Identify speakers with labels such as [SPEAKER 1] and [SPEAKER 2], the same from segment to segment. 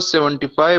[SPEAKER 1] 75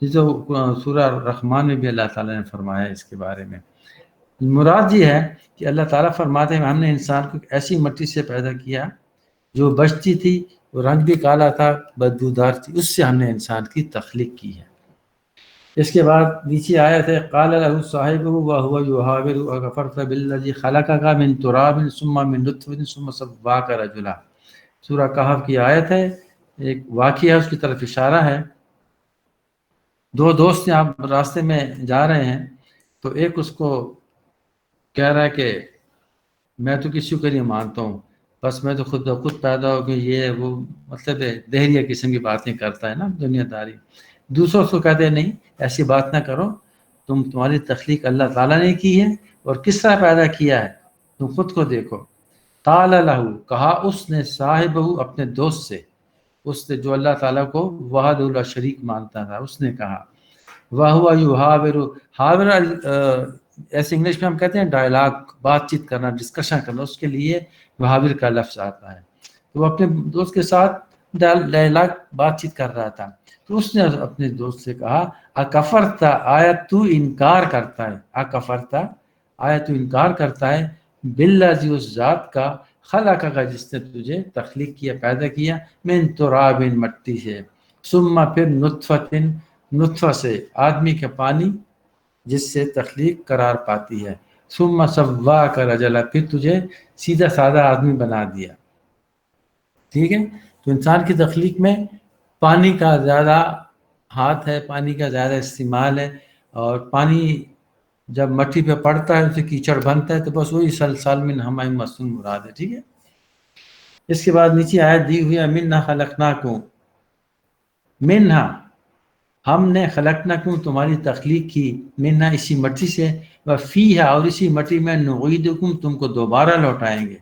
[SPEAKER 2] جسے سورہ رحمان میں بھی اللہ تعالیٰ نے فرمایا اس کے بارے میں۔ مراد یہ ہے کہ اللہ تعالیٰ فرماتے ہیں ہم نے انسان کو ایسی مٹی سے پیدا کیا جو بچتی تھی، وہ رنگ بھی کالا تھا، بدبودار تھی، اس سے ہم نے انسان کی تخلیق کی ہے۔ اس کے بعد نیچے آیت ہے قال له صاحبه وهو يحاوره اكفرت بالذي خلقك من تراب ثم من نطفة ثم سواك رجلا۔ سورہ کہف کی آیت ہے، ایک واقعہ اس کی طرف اشارہ ہے۔ دو دوست ہیں، آپ راستے میں جا رہے ہیں، تو ایک اس کو کہہ رہا ہے کہ میں تو کسی کو نہیں مانتا ہوں، بس میں تو خود پیدا ہو گئی، یہ وہ، مطلب دہریہ قسم کی باتیں کرتا ہے نا، دنیا داری۔ دوسروں کو کہتے ہیں نہیں ایسی بات نہ کرو، تمہاری تخلیق اللہ تعالیٰ نے کی ہے، اور کس طرح پیدا کیا ہے تم خود کو دیکھو۔ قال لہ، کہا اس نے، صاحبہ، اپنے دوست سے، اس نے جو اللہ تعالیٰ کو وحدہ لا شریک مانتا تھا، اس نے کہا وَهُوَ يُحَاوِرُ، حاور ایسے انگلش میں ہم کہتے ہیں ڈائلاگ، بات چیت کرنا، ڈسکشن کرنا، اس کے لیے محاور کا لفظ آتا ہے۔ تو وہ اپنے دوست کے ساتھ ڈائلاگ، بات چیت کر رہا تھا، تو اس نے اپنے دوست سے کہا اکفرتا، آیا تو انکار کرتا ہے، اکفرتا، آیا تو انکار کرتا ہے، بالذی، اس ذات کا، خلق کا، جس نے تجھے تخلیق کیا، پیدا کیا، من تراب، مٹی سے، ثم، پھر نطفۃ، نطفہ سے، آدمی کا پانی جس سے تخلیق قرار پاتی ہے، ثم سواک رجلا، پھر تجھے سیدھا سادہ آدمی بنا دیا۔ ٹھیک ہے، تو انسان کی تخلیق میں پانی کا زیادہ ہاتھ ہے، پانی کا زیادہ استعمال ہے، اور پانی جب مٹی پہ پڑتا ہے اسے کیچڑ بنتا ہے، تو بس وہی سلسال من حمأ مسنون مراد ہے۔ ٹھیک ہے، اس کے بعد نیچے آیت دی ہوئی ہے منہا خلقناکم، منہا، ہم نے خلقناکم، تمہاری تخلیق کی، منہا، اسی مٹی سے، وفیہا، اور اسی مٹی میں نعیدکم، تم کو دوبارہ لوٹائیں گے،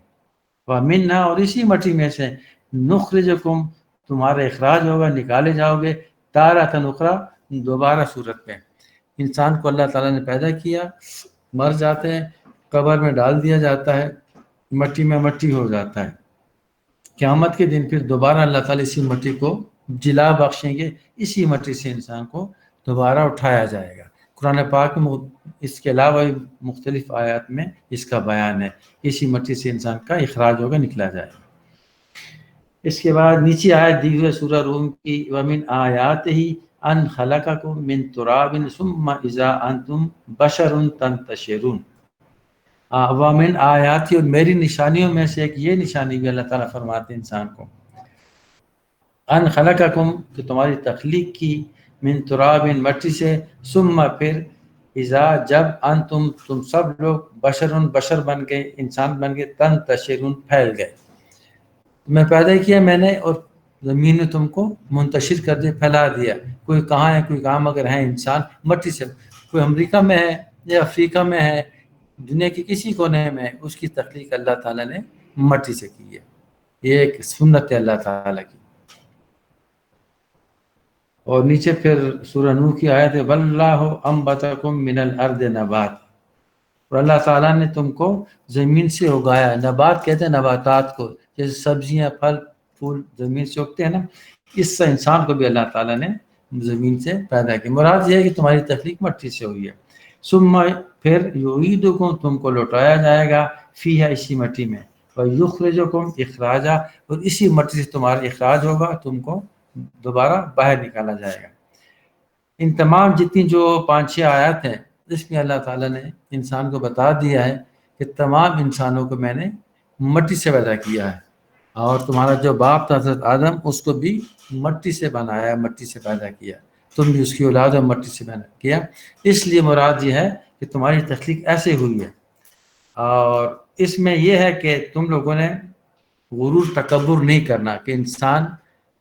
[SPEAKER 2] ومنہا، اور اسی مٹی میں سے، نخرجکم، تمہارا اخراج ہوگا، نکالے جاؤ گے، تارۃ اخری، دوبارہ صورت میں۔ انسان کو اللہ تعالیٰ نے پیدا کیا، مر جاتے ہیں، قبر میں ڈال دیا جاتا ہے، مٹی میں مٹی ہو جاتا ہے، قیامت کے دن پھر دوبارہ اللہ تعالیٰ اسی مٹی کو جلا بخشیں گے، اسی مٹی سے انسان کو دوبارہ اٹھایا جائے گا۔ قرآن پاک میں اس کے علاوہ مختلف آیات میں اس کا بیان ہے، اسی مٹی سے انسان کا اخراج ہوگا، نکلا جائے گا۔ اس کے بعد نیچے آیت دی ہوئی سورہ روم کی، وَمِنْ آیَاتِهِ أَنْ خَلَقَكُم مِّن تُرَابٍ ثُمَّ إِذَا أَنْتُمْ بَشَرٌ تَنْتَشِرُونَ۔ وَمِنْ آیاتی، اور میری نشانیوں میں سے ایک یہ نشانی بھی اللہ تعالیٰ فرماتے ہیں انسان کو، ان خلقکم، کہ تمہاری تخلیق کی، من تراب، مٹی سے، ثم، پھر، اذا، جب، انتم، تم سب لوگ، بشر بن گئے، انسان بن گئے، تنتشرون، پھیل گئے، میں پیدا کیا میں نے، اور زمین نے تم کو منتشر کر دیا، پھیلا دیا، کوئی کہاں ہے، کوئی کہاں، مگر ہے انسان مٹی سے، کوئی امریکہ میں ہے یا افریقہ میں ہے، دنیا کے کسی کونے میں، اس کی تخلیق اللہ تعالیٰ نے مٹی سے کی ہے۔ یہ ایک سنت ہے اللہ تعالیٰ کی۔ اور نیچے پھر سورہ نوح کی آیت ہے واللہ انبتکم من الارض نبات، اور اللہ تعالیٰ نے تم کو زمین سے اگایا، نبات کہتے ہیں نباتات کو، جیسے سبزیاں، پھل پھول زمین سے اگتے ہیں نا، اس سے انسان کو بھی اللہ تعالیٰ نے زمین سے پیدا کیا۔ مراد یہ ہے کہ تمہاری تخلیق مٹی سے ہوئی ہے، ثم، پھر، یعیدکم، تم کو لوٹایا جائے گا، فیہا، اسی مٹی میں، ویخرجکم اخراجا، اور اسی مٹی سے تمہارا اخراج ہوگا، تم کو دوبارہ باہر نکالا جائے گا۔ ان تمام جتنی جو 5-6 آیات ہیں، اس میں اللہ تعالیٰ نے انسان کو بتا دیا ہے کہ تمام انسانوں کو میں نے مٹی سے پیدا کیا ہے، اور تمہارا جو باپ تھا حضرت آدم، اس کو بھی مٹی سے بنایا، مٹی سے پیدا کیا، تم بھی اس کی اولاد اور مٹی سے پیدا کیا۔ اس لیے مراد یہ ہے کہ تمہاری تخلیق ایسے ہوئی ہے، اور اس میں یہ ہے کہ تم لوگوں نے غرور تکبر نہیں کرنا کہ انسان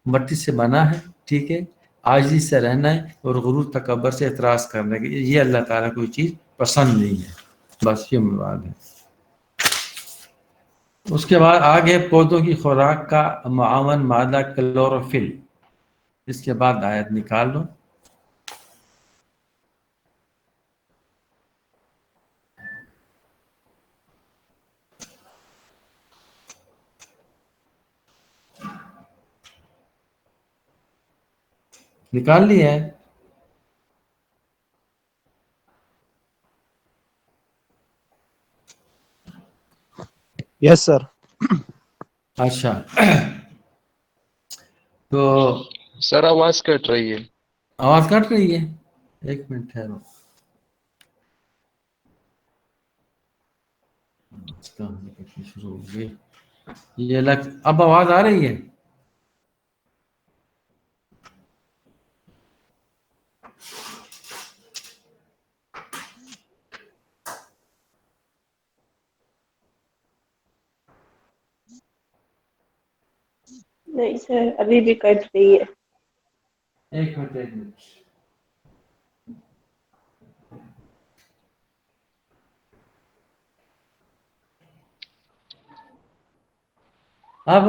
[SPEAKER 2] مٹی سے بنا ہے، ٹھیک ہے، عاجزی سے رہنا ہے، اور غرور تکبر سے اعتراض کرنا کہ یہ اللہ تعالیٰ کوئی چیز پسند نہیں ہے، بس یہ مراد ہے۔ اس کے بعد آگے پودوں کی خوراک کا معاون مادہ کلوروفل، اس کے بعد آیت نکال لو۔ نکال لی ہے؟
[SPEAKER 3] یس سر.
[SPEAKER 2] اچھا تو
[SPEAKER 1] سر آواز کٹ رہی ہے.
[SPEAKER 2] آواز کٹ رہی ہے؟ ایک منٹ ٹھہرو. شروع ہو گئی یہ اب آواز آ رہی ہے؟
[SPEAKER 4] نہیں سر ابھی بھی کٹ رہی ہے.
[SPEAKER 2] ایک منٹ ایک منٹ. اب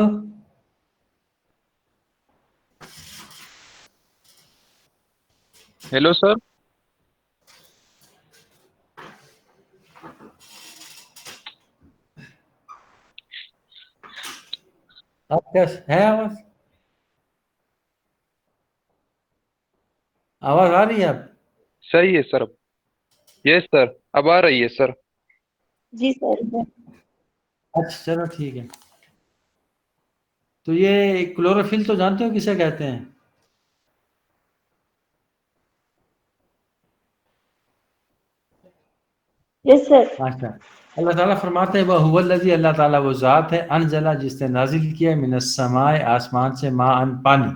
[SPEAKER 1] ہیلو سر.
[SPEAKER 2] اب کیسے ہے آواز؟ آواز آ رہی ہے اب؟
[SPEAKER 1] صحیح ہے سر. یس سر اب آ رہی ہے سر.
[SPEAKER 4] جی سر.
[SPEAKER 2] اچھا چلو ٹھیک ہے. تو یہ کلوروفل تو جانتے ہو کسے کہتے ہیں؟
[SPEAKER 4] یس سر.
[SPEAKER 2] اچھا اللہ تعالیٰ فرماتے ہیں وَهُوَ الَّذِي اللہ تعالیٰ وہ ذات ہے انزلہ جس نے نازل کیا من السماء آسمان سے ماء پانی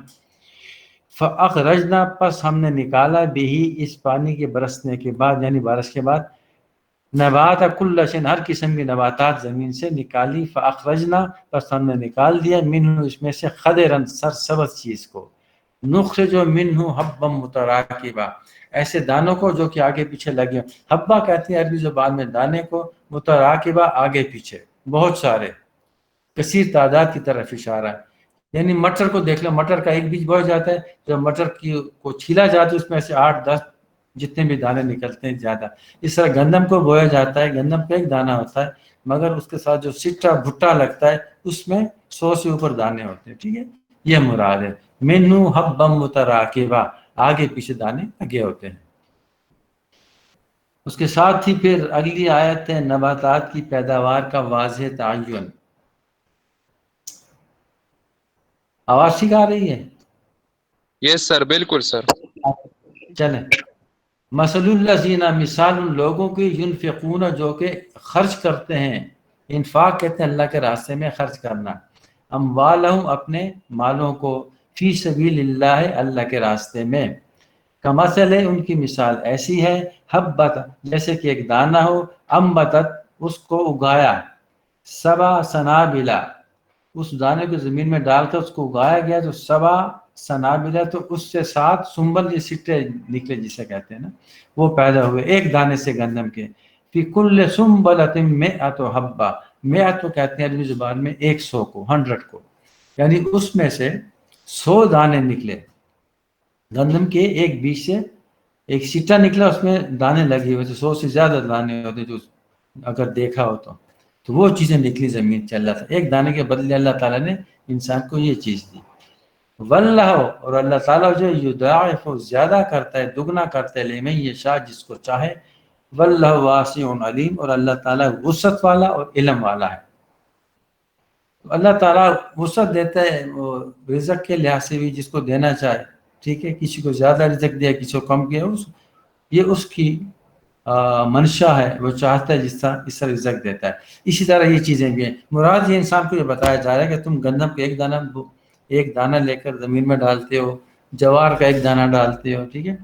[SPEAKER 2] فَأَخْرَجْنَا پس ہم نے نکالا بِهِ اس پانی کے برسنے کے بعد یعنی بارش کے بعد نبات کل شیء ہر قسم کی نباتات زمین سے نکالی فَأَخْرَجْنَا پس ہم نے نکال دیا منہ اس میں سے خضرا سرسبز چیز کو نخرج منہ حبا متراکبا ایسے دانوں کو جو کہ آگے پیچھے لگے. حبا کہتے ہیں عربی زبان میں دانے کو، متراکبہ آگے پیچھے بہت سارے کثیر تعداد کی طرف اشارہ ہے. یعنی مٹر کو دیکھ لو، مٹر کا ایک بیج بویا جاتا ہے، جب مٹر کو چھیلا جاتا ہے اس میں سے 8-10 جتنے بھی دانے نکلتے ہیں زیادہ. اس طرح گندم کو بویا جاتا ہے، گندم کا ایک دانہ ہوتا ہے مگر اس کے ساتھ جو سٹا بھٹا لگتا ہے اس میں 100 سے اوپر دانے ہوتے ہیں. ٹھیک ہے، یہ مراد ہے منہ حبا متراکبہ آگے پیچھے دانے لگے ہوتے ہیں. اس کے ساتھ ہی پھر اگلی آیت ہے نباتات کی پیداوار کا واضح تعین. آواز ٹھیک آ رہی ہے؟
[SPEAKER 1] یس سر بالکل سر.
[SPEAKER 2] چلیں. مثل الذین مثال ان لوگوں کی ینفقون جو کہ خرچ کرتے ہیں. انفاق کہتے ہیں اللہ کے راستے میں خرچ کرنا. اموالہم اپنے مالوں کو فی سبیل اللہ اللہ کے راستے میں. کمثل ان کی مثال ایسی ہے حبت جیسے کہ ایک دانہ ہو انبتت اس کو اگایا 7 سنابلا اس دانے کو زمین میں ڈال کر اس کو اگایا گیا تو 7 سنابلا تو اس سے 7 سنبل یہ سٹے نکلے جسے کہتے ہیں نا وہ پیدا ہوئے ایک دانے سے گندم کے. فی کل سنبلۃ مئۃ حبہ مئۃ تو کہتے ہیں عربی زبان میں 100 کو 100 کو یعنی اس میں سے 100 دانے نکلے گندم کے ایک بیج سے ایک سٹا نکلا اس میں دانے لگے ہوئے تھے 100 سے زیادہ دانے ہوتے جو اگر دیکھا ہو تو وہ چیزیں نکلی زمین سے. اللہ تعالیٰ ایک دانے کے بدلے اللہ تعالیٰ نے انسان کو یہ چیز دی. واللہ اور اللہ تعالیٰ جو یضاعف زیادہ کرتا ہے دگنا کرتا ہے لمن یشاء جس کو چاہے. واللہ واسع علیم اور اللہ تعالیٰ وسعت والا اور علم والا ہے. اللہ تعالیٰ وسعت دیتا ہے وہ رزق کے لحاظ سے بھی جس کو دینا چاہے. ٹھیک ہے، کسی کو زیادہ رزق دیا کسی کو کم کیا یہ اس کی منشا ہے، وہ چاہتا ہے جس طرح اس طرح رزق دیتا ہے. اسی طرح یہ چیزیں بھی ہیں. مراد یہ انسان کو یہ بتایا جا رہا ہے کہ تم گندم کو ایک دانہ لے کر زمین میں ڈالتے ہو، جوار کا ایک دانہ ڈالتے ہو، ٹھیک ہے،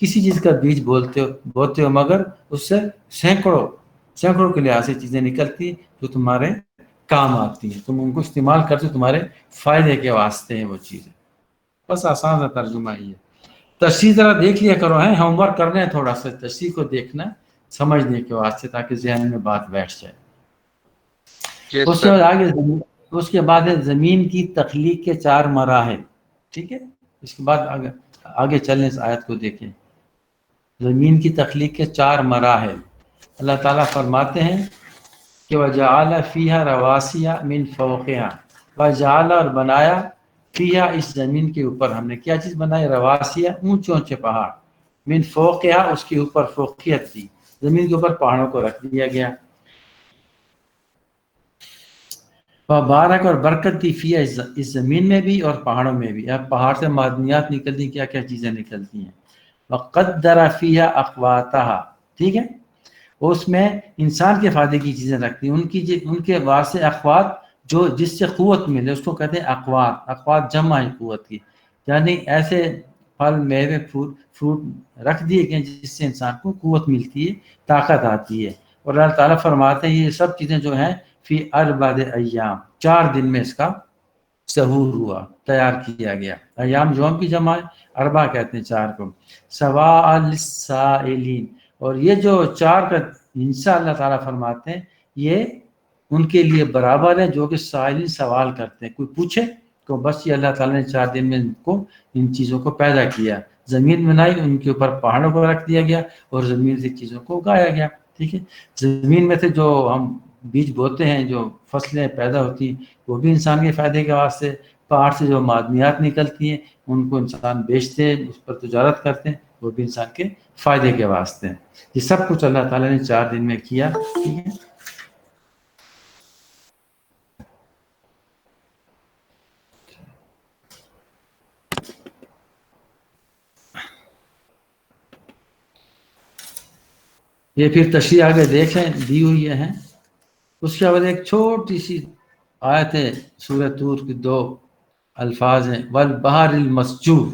[SPEAKER 2] کسی چیز کا بیج بوتے ہو مگر اس سے سینکڑوں کے لحاظ سے چیزیں نکلتی ہیں جو تمہارے کام آتی ہیں، تم ان کو استعمال کرتے ہو تمہارے فائدے کے واسطے ہیں وہ چیزیں. بس آسان سا ترجمہ ہی ہے. تشریح ذرا دیکھ لیا کرو، ہیں ہوم ورک کرنا ہے تھوڑا سا تشریح کو دیکھنا سمجھنے کے واسطے تاکہ ذہن میں بات بیٹھ جائے.
[SPEAKER 1] یس
[SPEAKER 2] اس کے
[SPEAKER 1] سر.
[SPEAKER 2] بعد آگے ہے زمین کی تخلیق کے 4 مراحل. ٹھیک ہے، اس کے بعد آگے چلیں اس آیت کو دیکھیں. زمین کی تخلیق کے 4 مراحل. اللہ تعالیٰ فرماتے ہیں کہ وَجَعَلَ فِيهَا رَوَاسِيَ مِن فَوْقِهَا وَجَعَلَ اور بنایا فیہا اس زمین کے اوپر ہم نے کیا چیز بنائی رواسیہ اونچے اونچے پہاڑ من فوقہا اس کے اوپر فوقیت دی زمین کے اوپر پہاڑوں کو رکھ دیا گیا. بارک اور برکت دی فی اس زمین میں بھی اور پہاڑوں میں بھی. اب پہاڑ سے معدنیات نکلتی ہیں، کیا کیا چیزیں نکلتی ہیں. وقدر فیہا اقواتہا، ٹھیک ہے، اس میں انسان کے فائدے کی چیزیں رکھتی ہیں، ان کے واسطے اقوات جو جس سے قوت ملے اس کو کہتے ہیں اقوات. اقوات جمع ہے قوت کی، یعنی ایسے پھل میوے فروٹ رکھ دیے گئے جس سے انسان کو قوت ملتی ہے، طاقت آتی ہے. اور اللہ تعالیٰ فرماتے ہیں یہ سب چیزیں جو ہیں فی اربعۃ ایام، 4 دن میں اس کا ظہور ہوا، تیار کیا گیا. ایام یوم کی جمع ہے، اربع کہتے ہیں 4 کو. سواء للسائلین، اور یہ جو 4 کا انشاء اللہ تعالیٰ فرماتے ہیں یہ ان کے لیے برابر ہے جو کہ سائلین سوال کرتے ہیں. کوئی پوچھے تو بس یہ اللہ تعالیٰ نے 4 دن میں ان کو ان چیزوں کو پیدا کیا. زمین بنائی، ان کے اوپر پہاڑوں کو رکھ دیا گیا اور زمین سے چیزوں کو اگایا گیا. ٹھیک ہے، زمین میں سے جو ہم بیج بوتے ہیں، جو فصلیں پیدا ہوتی ہیں وہ بھی انسان کے فائدے کے واسطے. پہاڑ سے جو معدنیات نکلتی ہیں ان کو انسان بیچتے ہیں، اس پر تجارت کرتے ہیں، وہ بھی انسان کے فائدے کے واسطے ہیں. یہ سب کچھ اللہ تعالیٰ نے 4 دن میں کیا. ٹھیک ہے، یہ پھر تشریح آگے دیکھیں دی ہوئی ہے. اس کے بعد ایک چھوٹی سی آیت ہے سورہ طور کی 2 الفاظ ہیں، والبحر المسجور.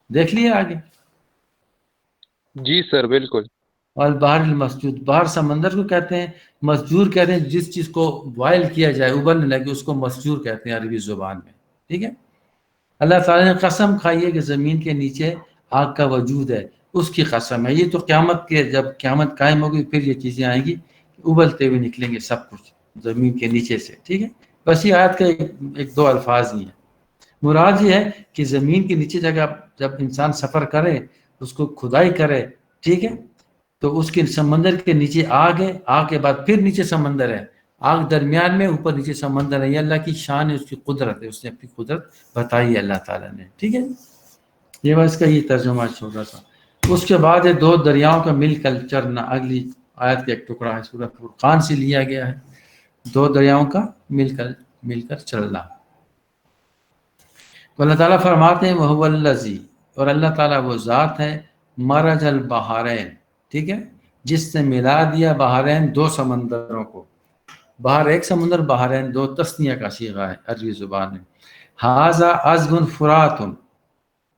[SPEAKER 2] دیکھ لیے آگے،
[SPEAKER 1] جی سر بالکل.
[SPEAKER 2] والبحر المسجور، بحر سمندر کو کہتے ہیں، مسجور کہتے ہیں جس چیز کو بوائل کیا جائے، ابلنے لگے، اس کو مسجور کہتے ہیں عربی زبان میں. ٹھیک ہے، اللہ تعالیٰ نے قسم کھائی ہے کہ زمین کے نیچے آگ کا وجود ہے، اس کی قسم ہے. یہ تو قیامت کے جب قیامت قائم ہوگی پھر یہ چیزیں آئیں گی، ابلتے ہوئے نکلیں گے سب کچھ زمین کے نیچے سے. ٹھیک ہے، بس یہ آیت کا ایک 2 الفاظ ہی ہیں. مراد یہ ہے کہ زمین کے نیچے جب انسان سفر کرے، اس کو کھدائی کرے، ٹھیک ہے، تو اس کے سمندر کے نیچے آگ ہے، آگ کے بعد پھر نیچے سمندر ہے، آگ درمیان میں، اوپر نیچے سمندر ہے. یہ اللہ کی شان ہے، اس کی قدرت ہے، اس نے اپنی قدرت بتائی ہے اللہ تعالیٰ نے. ٹھیک ہے، یہ بس کا یہ ترجمہ چھوٹا سا. اس کے بعد 2 دریاؤں کا مل کر چلنا، اگلی آیت کا ایک ٹکڑا ہے، سورہ فرقان سے لیا گیا ہے. 2 دریاؤں کا مل کر چلنا. تو اللہ تعالیٰ فرماتے ہیں وَهُوَ الَّذِي، اور اللہ تعالیٰ وہ ذات ہے، مرج البحرین، ٹھیک ہے، جس نے ملا دیا بحرین 2 سمندروں کو. بحر ایک سمندر، بحرین 2 تثنیہ کا صیغہ ہے عربی زبان میں. ھذا عذب فرات،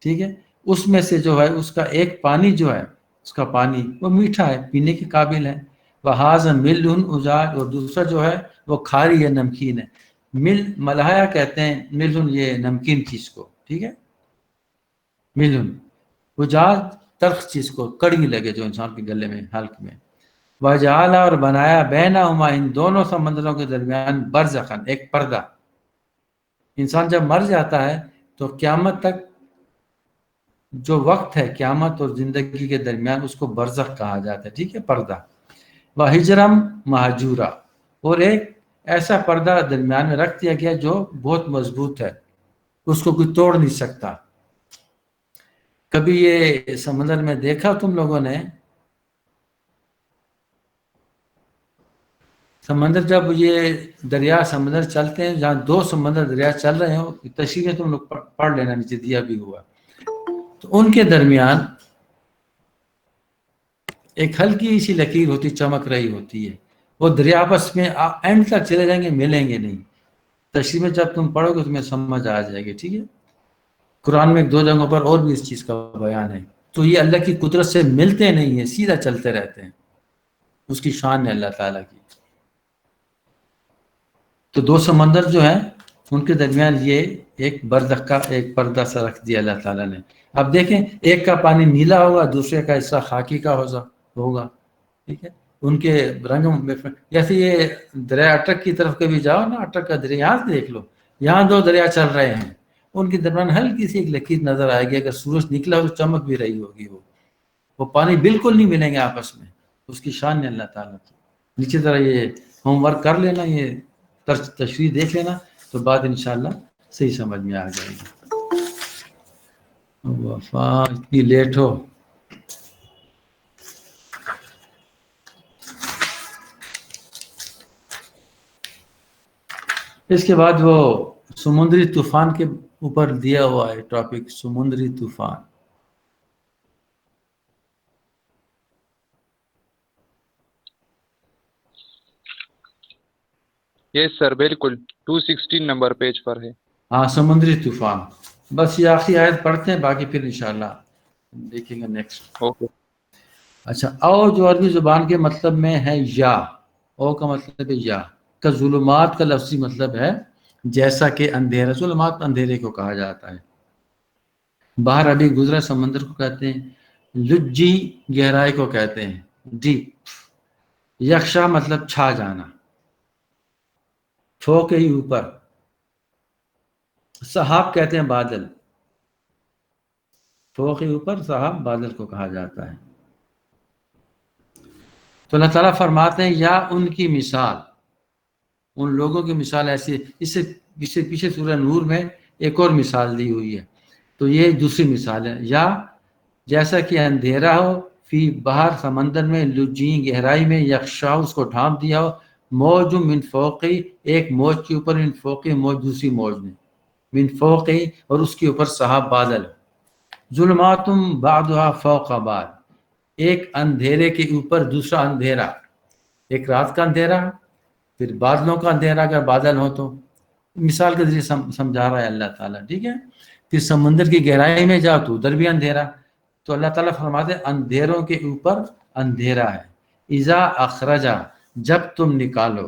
[SPEAKER 2] ٹھیک ہے، اس میں سے جو ہے اس کا ایک پانی جو ہے اس کا پانی وہ میٹھا ہے، پینے کے قابل ہے. وَھذا ملح اجاج، اور دوسرا جو ہے وہ کھاری ہے، نمکین ہے. ملحیا کہتے ہیں ملح، یہ نمکین چیز کو. ٹھیک ہے، ملح، اجاج تلخ چیز کو، کڑوی لگے جو انسان کے گلے میں، حلق میں. وجعل، اور بنایا بینہما، ان دونوں سمندروں کے درمیان، برزخن، ایک پردہ. انسان جب مر جاتا ہے تو قیامت تک جو وقت ہے قیامت اور زندگی کے درمیان اس کو برزخ کہا جاتا ہے. ٹھیک ہے، پردہ. وحجرم مہجورا، اور ایک ایسا پردہ درمیان میں رکھ دیا گیا جو بہت مضبوط ہے، اس کو کوئی توڑ نہیں سکتا. کبھی یہ سمندر میں دیکھا تم لوگوں نے، سمندر جب یہ دریا سمندر چلتے ہیں، جہاں 2 سمندر دریا چل رہے ہوں، تشریح تم لوگ پڑھ لینا، نیچے دیا بھی ہوا، تو ان کے درمیان ایک ہلکی سی لکیر ہوتی، چمک رہی ہوتی ہے. وہ دریا آپس میں اینڈ تک چلے جائیں گے، ملیں گے نہیں. تشریح میں جب تم پڑھو گے تمہیں سمجھ آ جائے گی. ٹھیک ہے، قرآن میں 2 جگہوں پر اور بھی اس چیز کا بیان ہے. تو یہ اللہ کی قدرت سے ملتے نہیں ہیں، سیدھا چلتے رہتے ہیں، اس کی شان ہے اللہ تعالیٰ کی. تو 2 سمندر جو ہیں ان کے درمیان یہ ایک برزخ کا ایک پردہ سا رکھ دیا اللہ تعالیٰ نے. اب دیکھیں، ایک کا پانی نیلا ہوگا، دوسرے کا حصہ خاکی کا ہوگا. ٹھیک ہے، ان کے رنگ میں، جیسے یہ دریا اٹک کی طرف کبھی جاؤ نا، اٹک کا دریا یہاں سے دیکھ لو، یہاں 2 دریا چل رہے ہیں، ان کے درمیان ہلکی سی ایک لکیر نظر آئے گی. اگر سورج نکلا ہو تو چمک بھی رہی ہوگی، وہ پانی بالکل نہیں ملیں گے آپس میں. اس کی شان ہے اللہ تعالیٰ کی. نیچے طرح یہ ہوم ورک کر لینا، یہ تشریح دیکھ لینا، تو بات انشاءاللہ صحیح سمجھ میں آ جائے گی. وفا اتنی لیٹ ہو. اس کے بعد وہ سمندری طوفان کے اوپر دیا ہوا ہے ٹاپک، سمندری طوفان.
[SPEAKER 1] یس سر بالکل 216 نمبر پیج پر ہے.
[SPEAKER 2] ہاں سمندری طوفان. بس یہ آخری آیت پڑھتے ہیں، باقی پھر انشاءاللہ دیکھیں گے نیکسٹ.
[SPEAKER 1] اوکے.
[SPEAKER 2] اچھا، او جو عربی زبان کے مطلب میں ہے یا، او کا مطلب ہے یا، کا ظلمات کا لفظی مطلب ہے جیسا کہ اندھیرا. ظلمات اندھیرے کو کہا جاتا ہے. باہر ابھی گزرا سمندر کو کہتے ہیں. لجی گہرائی کو کہتے ہیں، ڈیپ. یکشا مطلب چھا جانا، فوق ہی اوپر. سحاب کہتے ہیں بادل، فوق ہی اوپر سحاب بادل کو کہا جاتا ہے. تو اللہ تعالیٰ فرماتے ہیں یا ان کی مثال، ان لوگوں کی مثال ایسی ہے. اس سے پیچھے سورہ نور میں ایک اور مثال دی ہوئی ہے، تو یہ دوسری مثال ہے. یا جیسا کہ اندھیرا ہو فی باہر سمندر میں، لجین گہرائی میں، یکشا اس کو ڈھانپ دیا ہو، موج من فوقی ایک موج کے اوپر، من فوقی موج دوسری موج میں، من فوقی اور اس کے اوپر سحاب بادل. ظلمات بعضها فوق بعض، ایک اندھیرے کے اوپر دوسرا اندھیرا. ایک رات کا اندھیرا، پھر بادلوں کا اندھیرا. اگر بادل ہو تو مثال کے ذریعے سمجھا رہا ہے اللہ تعالیٰ، ٹھیک ہے. پھر سمندر کی گہرائی میں جاؤ تو ادھر بھی اندھیرا. تو اللہ تعالیٰ فرماتے ہیں اندھیروں کے اوپر اندھیرا ہے. اذا اخرجا جب تم نکالو،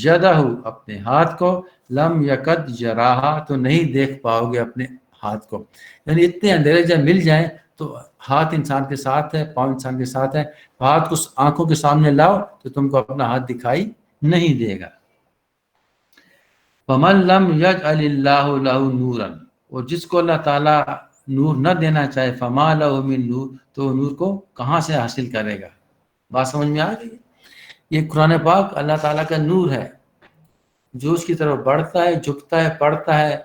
[SPEAKER 2] یدہ اپنے ہاتھ کو، لم یکد یراہا تو نہیں دیکھ پاؤ گے اپنے ہاتھ کو. یعنی اتنے اندھیرے جب مل جائیں تو ہاتھ انسان کے ساتھ ہے، پاؤں انسان کے ساتھ ہے، ہاتھ کو آنکھوں کے سامنے لاؤ تو تم کو اپنا ہاتھ دکھائی نہیں دے گا. فَمَن لَّمْ يَجْعَلِ اللَّهُ لَهُ نُورًا، اور جس کو اللہ تعالیٰ نور نہ دینا چاہے، فَمَا لَهُ مِن نور، تو نور کو کہاں سے حاصل کرے گا. بات سمجھ میں آ گئی؟ یہ قرآن پاک اللہ تعالیٰ کا نور ہے، جو اس کی طرف بڑھتا ہے، جھکتا ہے، پڑھتا ہے،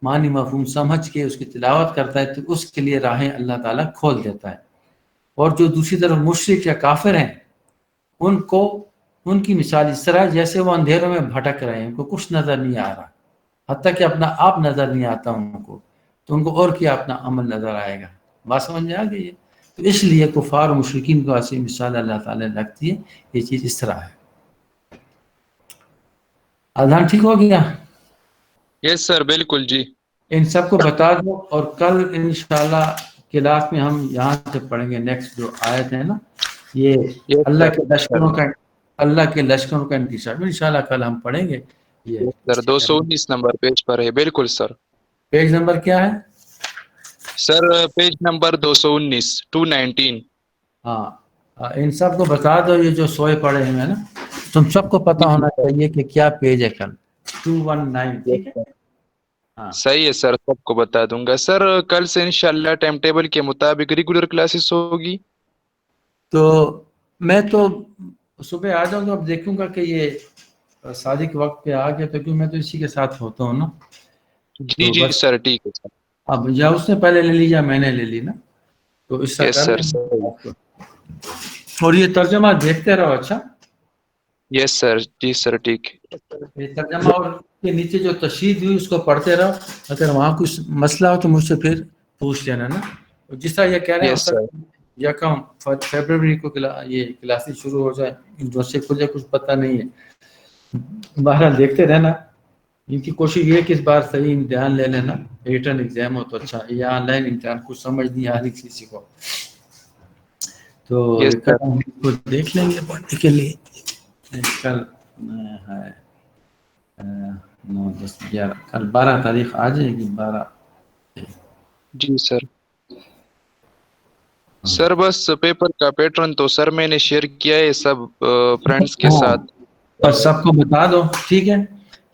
[SPEAKER 2] معنی مفہوم سمجھ کے اس کی تلاوت کرتا ہے، تو اس کے لیے راہیں اللہ تعالیٰ کھول دیتا ہے. اور جو دوسری طرف مشرک یا کافر ہیں، ان کی مثال اس طرح ہے جیسے وہ اندھیروں میں بھٹک رہے ہیں، ان کو کچھ نظر نہیں آ رہا، حتیٰ کہ اپنا آپ نظر نہیں آتا ان کو، تو ان کو اور کیا اپنا عمل نظر آئے گا. بات سمجھ میں آ گئی ہے؟ تو اس لیے کفار و مشرکین کو ایسی مثال اللہ تعالیٰ نے رکھتی ہے. یہ چیز اس طرح ہے. اذان ٹھیک ہو گیا؟
[SPEAKER 1] یس سر بالکل جی.
[SPEAKER 2] ان سب کو بتا دو، اور کل انشاءاللہ کلاس میں ہم یہاں سے پڑھیں گے نیکسٹ جو آیت ہے نا، یہ
[SPEAKER 1] یس
[SPEAKER 2] اللہ
[SPEAKER 1] سر.
[SPEAKER 2] کے لشکروں کا انتشار. انشاءاللہ کل ہم پڑھیں گے. یہ
[SPEAKER 1] سر 219 نمبر پیج پر ہے. بالکل سر.
[SPEAKER 2] پیج نمبر کیا ہے؟
[SPEAKER 1] سر پیج نمبر 219 219.
[SPEAKER 2] ہاں ان سب کو بتا دو، یہ جو سوئے پڑے ہیں نا، تم سب کو پتا ہونا چاہیے کہ کیا پیج ہے کل 219. ٹھیک ہے؟ ہاں
[SPEAKER 1] صحیح ہے سر، سب کو بتا دوں گا. سر کل سے انشاءاللہ ٹائم ٹیبل کے مطابق ریگولر کلاسز ہوگی.
[SPEAKER 2] تو میں تو صبح آ جاؤں گا. اب دیکھوں گا کہ یہ صادق وقت پہ آ گیا تو، کیوں میں تو اسی کے ساتھ ہوتا ہوں نا.
[SPEAKER 1] جی
[SPEAKER 2] تو
[SPEAKER 1] جی
[SPEAKER 2] بس
[SPEAKER 1] سر ٹھیک ہے سر.
[SPEAKER 2] اب یا اس نے پہلے لے لی یا میں نے لے لی نا، تو اس سے
[SPEAKER 1] یس
[SPEAKER 2] کر
[SPEAKER 1] سر
[SPEAKER 2] لیں
[SPEAKER 1] صحیح.
[SPEAKER 2] گے. اور یہ ترجمہ دیکھتے رہو. اچھا
[SPEAKER 1] یس سر جی سر ٹھیک.
[SPEAKER 2] یہ ترجمہ اور کے نیچے جو تشریح ہوئی اس کو پڑھتے رہو. اگر وہاں کچھ مسئلہ ہو تو مجھ سے پھر پوچھ لینا نا. جس طرح یہ کہہ رہے ہیں
[SPEAKER 1] یس سر.
[SPEAKER 2] یکم فیبروری کو یہ کلاسز شروع ہو جائے، جو سے کھل جائے کچھ پتہ نہیں ہے. بہرحال دیکھتے رہنا. ان کی کوشش یہ ہے کہ اس بار صحیح امتحان لے لینا، ریٹرن ایگزام ہو تو اچھا، یا آن لائن امتحان کچھ سمجھ نہیں آ رہی کسی کو تو
[SPEAKER 1] یس سر.
[SPEAKER 2] ہم کو دیکھ لیں گے پڑھنے کے لیے. کل ہے 9 10 11 کل 12 تاریخ آ جائے گی. 12
[SPEAKER 1] جی سر. سر بس پیپر کا پیٹرن تو سر میں نے شیئر کیا ہے سب فرینڈس کے ساتھ.
[SPEAKER 2] بس سب کو بتا دو. ٹھیک ہے،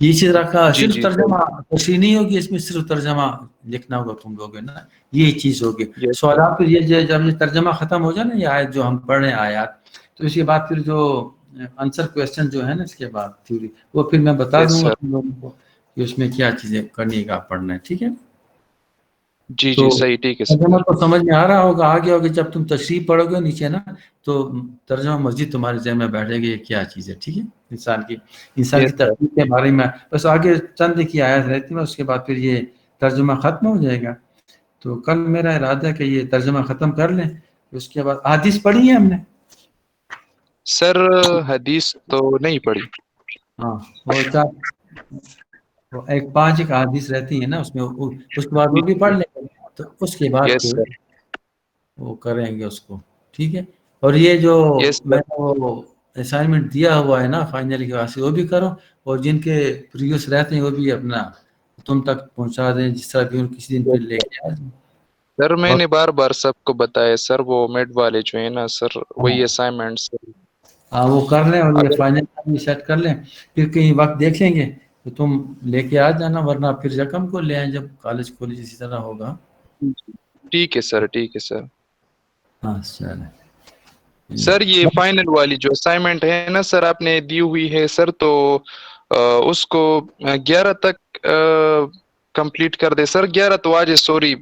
[SPEAKER 2] یہ چیز رکھا.
[SPEAKER 1] جی
[SPEAKER 2] صرف
[SPEAKER 1] جی
[SPEAKER 2] ترجمہ تشریح نہیں ہوگی اس میں، صرف ترجمہ لکھنا ہوگا تم لوگوں نا. یہ چیز ہوگی.
[SPEAKER 1] یس
[SPEAKER 2] سوالات پھر یہ جب یہ ترجمہ ختم ہو جائے نا، یہ آیت جو ہم پڑھ رہے ہیں آیات، تو اس کے بعد پھر جو آنسر کویسچن جو ہے نا اس کے بعد تھیوری، وہ پھر میں بتا
[SPEAKER 1] یس
[SPEAKER 2] دوں گا
[SPEAKER 1] سر.
[SPEAKER 2] تم لوگوں کو کہ اس میں کیا چیزیں کرنی کا پڑھنا ہے. ٹھیک ہے.
[SPEAKER 1] جی
[SPEAKER 2] تو
[SPEAKER 1] جی صحیح ٹھیک ہے سر.
[SPEAKER 2] ترجمہ تو سمجھ میں آ رہا ہوگا. آگے ہوگے جب تم تشریح پڑھو گے نیچے نا تو ترجمہ مسجد تمہارے ذہن میں بیٹھے گی یہ کیا چیز ہے. ٹھیک ہے، انسان کی
[SPEAKER 1] یس سر.
[SPEAKER 2] تخلیق کے بارے میں بس آگے چند کی آیت رہتی ہے، اس کے بعد پھر یہ ترجمہ ختم ہو جائے گا. تو کل میرا ارادہ ہے کہ یہ ترجمہ ختم کر لیں، اس کے بعد حدیث پڑھی ہے ہم نے.
[SPEAKER 1] سر حدیث تو نہیں پڑھی.
[SPEAKER 2] ہاں وہ ایک 5 ایک حدیث رہتی ہے نا اس میں، اس کے بعد وہ بھی پڑھ لیں گے تو اس کے بعد
[SPEAKER 1] یس
[SPEAKER 2] پھر
[SPEAKER 1] سر.
[SPEAKER 2] وہ کریں گے اس کو. ٹھیک ہے، اور یہ جو
[SPEAKER 1] یس سر.
[SPEAKER 2] میں نے وہ اسائنمنٹ دیا ہوا ہے نا فائنل کے واسطے وہ بھی کرو، اور جن کے پریویس رہتے ہیں وہ بھی اپنا تم تک پہنچا دیں جس طرح بھی کسی دن پھر لے کے آ جائیں.
[SPEAKER 1] سر میں
[SPEAKER 2] اور
[SPEAKER 1] نے بار بار سب کو بتایا سر، وہ میڈ والے جو ہیں نا سر وہی اسائنمنٹس.
[SPEAKER 2] ہاں وہ کر لیں، اور یہ
[SPEAKER 1] اگر
[SPEAKER 2] فائنل بھی سیٹ کر لیں، پھر کہیں وقت دیکھ لیں گے تو تم لے کے آ جانا، ورنہ پھر رقم کو لے آئیں جب کالج کھولے اسی طرح ہوگا.
[SPEAKER 1] ٹھیک ہے سر، ٹھیک ہے سر.
[SPEAKER 2] ہاں چلیں.
[SPEAKER 1] سر یہ فائنل والی جو اسائنمنٹ ہے نا سر آپ نے دی ہوئی ہے سر، تو اس کو 11 تک کمپلیٹ کر دیں سر. 11 تو آج ہے سوری،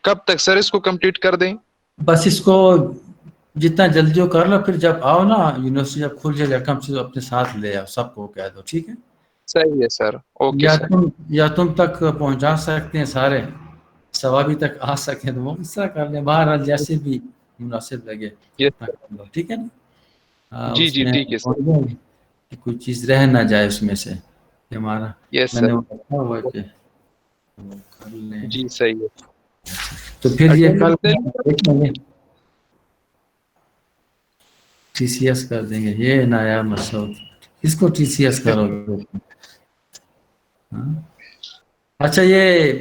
[SPEAKER 1] کب تک سر اس کو کمپلیٹ کر دیں؟
[SPEAKER 2] بس اس کو جتنا جلدی ہو کر لو، پھر جب آؤ نا یونیورسٹی جب کھل جائے رقم سے اپنے ساتھ لے آؤ، سب کو کہہ دو. ٹھیک ہے،
[SPEAKER 1] صحیح ہے سر. Okay sir.
[SPEAKER 2] یا تم تک پہنچا سکتے ہیں سارے ثوابی تک آ سکیں تو وہ اس طرح کر لیں، باہر جیسے بھی مناسب لگے.
[SPEAKER 1] یس سر.
[SPEAKER 2] ٹھیک ہے نا.
[SPEAKER 1] جی
[SPEAKER 2] اس
[SPEAKER 1] جی
[SPEAKER 2] میں
[SPEAKER 1] ٹھیک ہے سر.
[SPEAKER 2] کہ کوئی چیز رہ نہ جائے اس میں سے کہ ہمارا
[SPEAKER 1] یس
[SPEAKER 2] میں
[SPEAKER 1] سر.
[SPEAKER 2] نے وہ رکھا ہوا ہے کہ وہ کر لیں.
[SPEAKER 1] جی صحیح ہے.
[SPEAKER 2] تو پھر یہ کل
[SPEAKER 1] اٹینڈنس
[SPEAKER 2] دیکھ لیں گے، ٹی سی ایس کر دیں گے. یہ نایاب مسعود اس کو ٹی سی ایس کرو گے. ہاں؟ اچھا یہ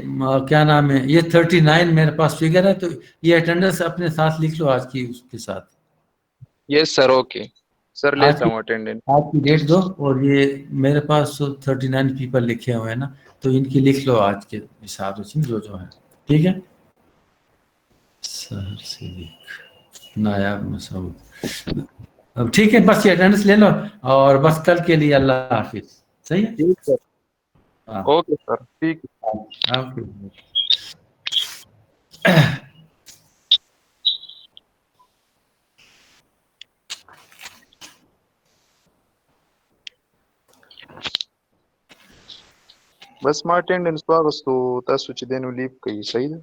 [SPEAKER 2] کیا نام ہے، یہ 39 میرے پاس فگر ہے، تو یہ اٹینڈنس اپنے ساتھ لکھ لو آج کی اس کے ساتھ.
[SPEAKER 1] یس سر. اوکے سر،
[SPEAKER 2] آج
[SPEAKER 1] لیتا
[SPEAKER 2] کی
[SPEAKER 1] ہوں اٹینڈنس.
[SPEAKER 2] آج کی ڈیٹ دو، اور یہ میرے پاس 39 پیپل لکھے ہوئے ہیں نا، تو ان کی لکھ لو آج کے حساب سے جو ہے. ٹھیک ہے، سر صدیق نایاب مسعود. اب ٹھیک ہے، بس یہ اٹینڈنس لے لو، اور بس کل کے لیے اللہ حافظ. صحیح ہے.
[SPEAKER 1] ٹھیک سر.
[SPEAKER 2] ہاں
[SPEAKER 1] اوکے سر ٹھیک ہے.
[SPEAKER 2] اوکے.
[SPEAKER 1] بس ما اٹینڈنس باغستو تاسو چې دینو لیپ کوي صحیح ده.